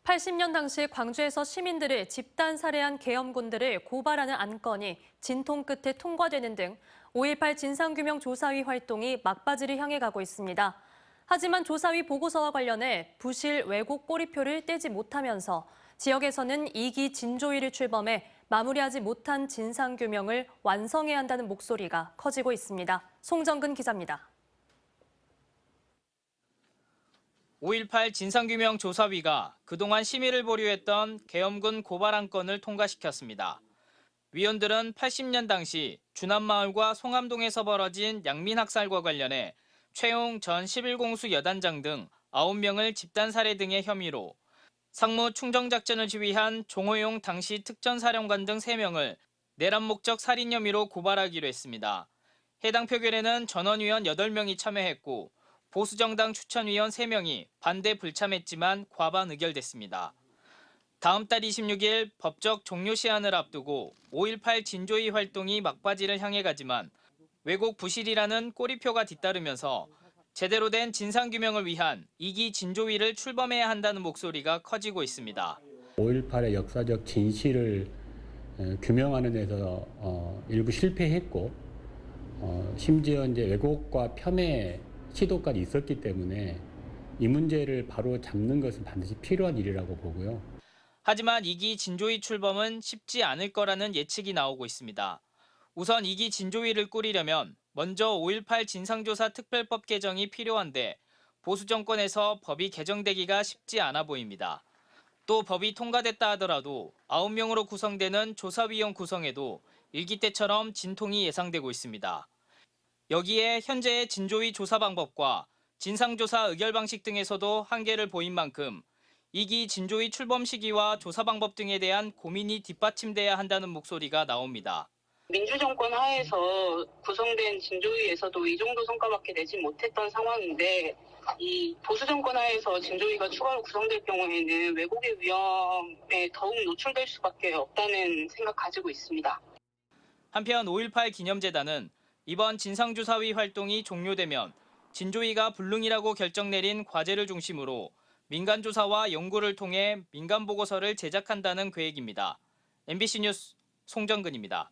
80년 당시 광주에서 시민들을 집단 살해한 계엄군들을 고발하는 안건이 진통 끝에 통과되는 등 5.18 진상규명조사위 활동이 막바지를 향해 가고 있습니다. 하지만 조사위 보고서와 관련해 부실 왜곡 꼬리표를 떼지 못하면서 지역에서는 2기 진조위를 출범해 마무리하지 못한 진상규명을 완성해야 한다는 목소리가 커지고 있습니다. 송정근 기자입니다. 5.18 진상규명조사위가 그동안 심의를 보류했던 계엄군 고발 안건을 통과시켰습니다. 위원들은 80년 당시 주남마을과 송암동에서 벌어진 양민학살과 관련해 최용 전 11공수 여단장 등 9명을 집단살해 등의 혐의로 상무 충정작전을 지휘한 종호용 당시 특전사령관 등 3명을 내란 목적 살인 혐의로 고발하기로 했습니다. 해당 표결에는 전원위원 8명이 참여했고 보수정당 추천위원 3명이 반대 불참했지만 과반 의결됐습니다. 다음 달 26일 법적 종료 시한을 앞두고 5.18 진조위 활동이 막바지를 향해 가지만 왜곡 부실이라는 꼬리표가 뒤따르면서 제대로 된 진상규명을 위한 2기 진조위를 출범해야 한다는 목소리가 커지고 있습니다. 5.18의 역사적 진실을 규명하는 데서 일부 실패했고 심지어 이제 왜곡과 폄훼 시도까지 있었기 때문에 이 문제를 바로 잡는 것은 반드시 필요한 일이라고 보고요. 하지만 2기 진조위 출범은 쉽지 않을 거라는 예측이 나오고 있습니다. 우선 2기 진조위를 꾸리려면 먼저 5.18 진상조사 특별법 개정이 필요한데 보수 정권에서 법이 개정되기가 쉽지 않아 보입니다. 또 법이 통과됐다 하더라도 9명으로 구성되는 조사위원 구성에도 1기 때처럼 진통이 예상되고 있습니다. 여기에 현재의 진조위 조사 방법과 진상조사 의결 방식 등에서도 한계를 보인 만큼 2기 진조위 출범 시기와 조사 방법 등에 대한 고민이 뒷받침돼야 한다는 목소리가 나옵니다. 민주정권 하에서 구성된 진조위에서도 이 정도 성과밖에 내지 못했던 상황인데 이 보수정권 하에서 진조위가 추가로 구성될 경우에는 왜곡의 위험에 더욱 노출될 수밖에 없다는 생각 가지고 있습니다. 한편 5.18 기념재단은 이번 진상조사위 활동이 종료되면 진조위가 불능이라고 결정 내린 과제를 중심으로 민간조사와 연구를 통해 민간보고서를 제작한다는 계획입니다. MBC 뉴스 송정근입니다.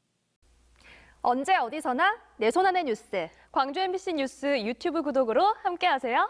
언제 어디서나 내 손 안의 뉴스. 광주 MBC 뉴스 유튜브 구독으로 함께하세요.